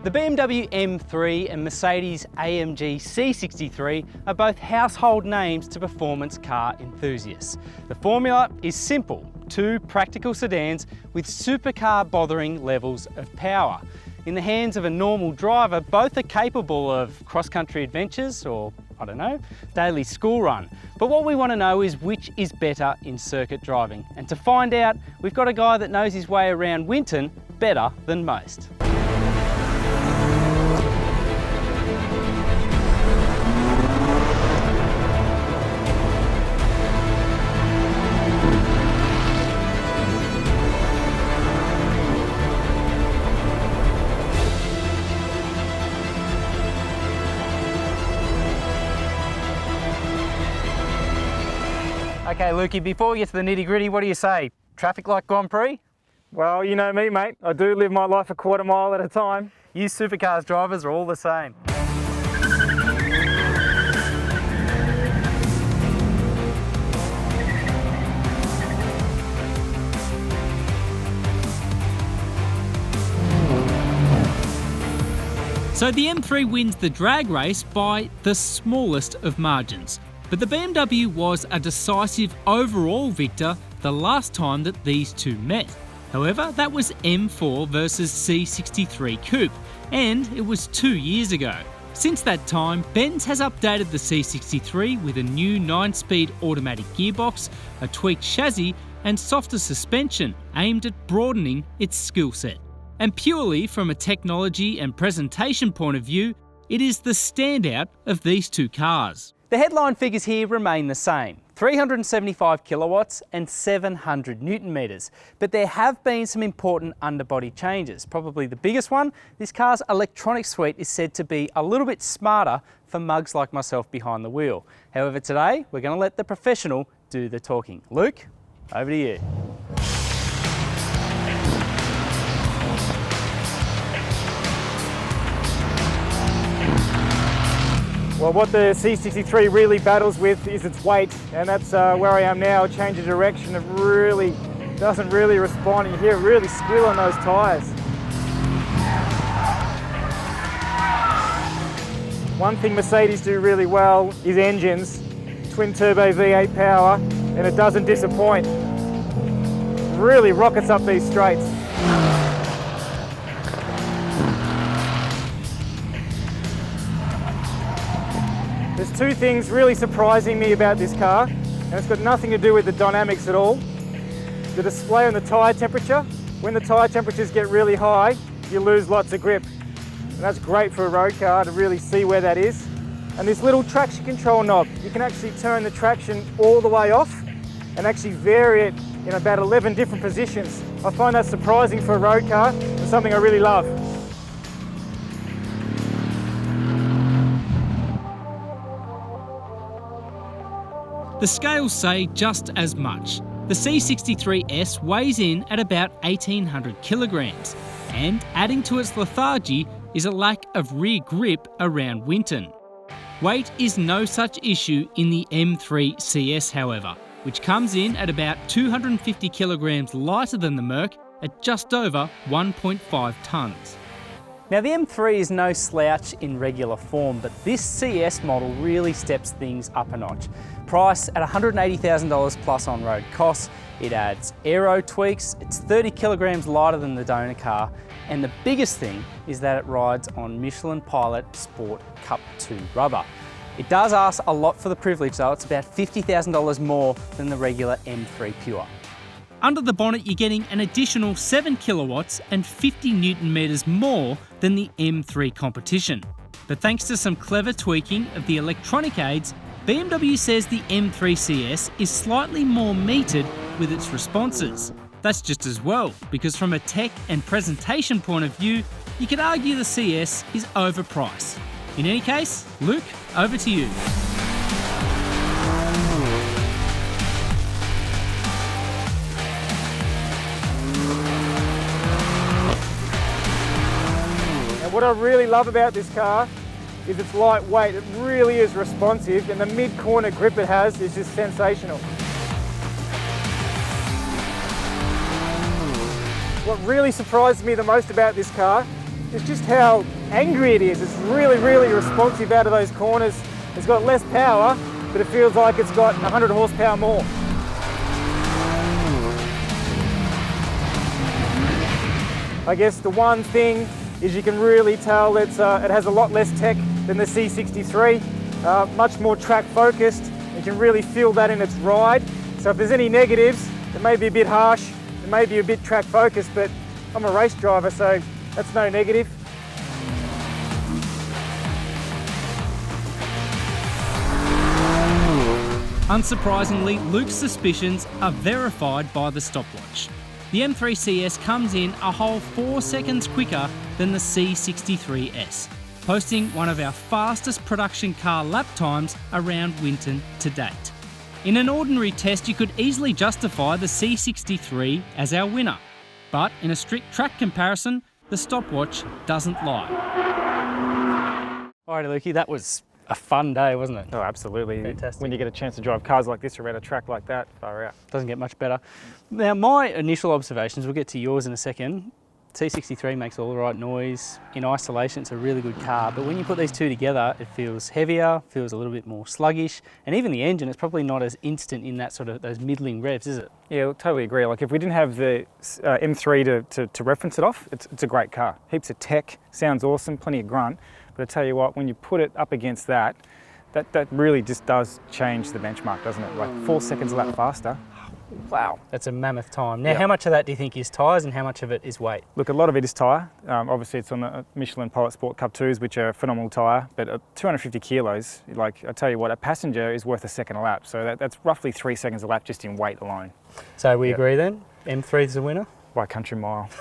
The BMW M3 and Mercedes-AMG C are both household names to performance car enthusiasts. The formula is simple: two practical sedans with supercar bothering levels of power. In the hands of a normal driver, both are capable of cross-country adventures or, I don't know, daily school run. But what we want to know is which is better in circuit driving. And to find out, we've got a guy that knows his way around Winton better than most. Okay, Lukey, before we get to the nitty-gritty, what do you say? Traffic light Grand Prix? Well, you know me, mate. I do live my life a quarter mile at a time. You supercars drivers are all the same. So the M3 wins the drag race by the smallest of margins. But the BMW was a decisive overall victor the last time that these two met. However, that was M4 versus C63 Coupe, and it was 2 years ago. Since that time, Benz has updated the C63 with a new 9-speed automatic gearbox, a tweaked chassis, and softer suspension aimed at broadening its skill set. And purely from a technology and presentation point of view, it is the standout of these two cars. The headline figures here remain the same: 375 kilowatts and 700 newton meters. But there have been some important underbody changes. Probably the biggest one, this car's electronic suite is said to be a little bit smarter for mugs like myself behind the wheel. However, today we're going to let the professional do the talking. Luke, over to you. Well, what the C63 really battles with is its weight, and that's where I am now. Change of direction, it doesn't really respond. You hear it really squeal on those tyres. One thing Mercedes do really well is engines, twin turbo V8 power, and it doesn't disappoint. Really rockets up these straights. There's two things really surprising me about this car, and it's got nothing to do with the dynamics at all. The display on the tyre temperature. When the tyre temperatures get really high, you lose lots of grip. And that's great for a road car to really see where that is. And this little traction control knob, you can actually turn the traction all the way off and actually vary it in about 11 different positions. I find that surprising for a road car and something I really love. The scales say just as much. The C63S weighs in at about 1,800 kilograms, and adding to its lethargy is a lack of rear grip around Winton. Weight is no such issue in the M3 CS, however, which comes in at about 250 kilograms lighter than the Merc at just over 1.5 tonnes. Now, the M3 is no slouch in regular form, but this CS model really steps things up a notch. Price at $180,000 plus on-road costs. It adds aero tweaks, it's 30 kilograms lighter than the donor car, and the biggest thing is that it rides on Michelin Pilot Sport Cup 2 rubber. It does ask a lot for the privilege though. It's about $50,000 more than the regular M3 Pure. Under the bonnet, you're getting an additional 7 kilowatts and 50 newton meters more than the M3 competition. But thanks to some clever tweaking of the electronic aids, BMW says the M3 CS is slightly more metered with its responses. That's just as well, because from a tech and presentation point of view, you could argue the CS is overpriced. In any case, Luke, over to you. What I really love about this car is it's lightweight. It really is responsive, and the mid-corner grip it has is just sensational. What really surprised me the most about this car is just how angry it is. It's really, really responsive out of those corners. It's got less power, but it feels like it's got 100 horsepower more. I guess the one thing is you can really tell it has a lot less tech than the C63, much more track focused. You can really feel that in its ride. So if there's any negatives, it may be a bit harsh, it may be a bit track focused, but I'm a race driver, so that's no negative. Unsurprisingly, Luke's suspicions are verified by the stopwatch. The M3 CS comes in a whole 4 seconds quicker than the C63S, posting one of our fastest production car lap times around Winton to date. In an ordinary test, you could easily justify the C63 as our winner, but in a strict track comparison, the stopwatch doesn't lie. Alrighty, Lukey, that was a fun day, wasn't it? Oh, absolutely. Fantastic. When you get a chance to drive cars like this around a track like that, far out. Doesn't get much better. Now, my initial observations, we'll get to yours in a second. C63 makes all the right noise. In isolation, it's a really good car, but when you put these two together, it feels heavier, feels a little bit more sluggish, and even the engine is probably not as instant in that sort of those middling revs, is it? Yeah, I totally agree. Like if we didn't have the M3 to reference it off, it's a great car. Heaps of tech, sounds awesome, plenty of grunt. But I tell you what, when you put it up against that really just does change the benchmark, doesn't it? Like 4 seconds a lap faster. Wow. That's a mammoth time. Now, Yeah. How much of that do you think is tyres and how much of it is weight? Look, a lot of it is tyre. Obviously, it's on the Michelin Pilot Sport Cup 2s, which are a phenomenal tyre, but 250 kilos, like I tell you what, a passenger is worth a second a lap. So that's roughly 3 seconds a lap just in weight alone. So we agree then? M3 is the winner? By country mile.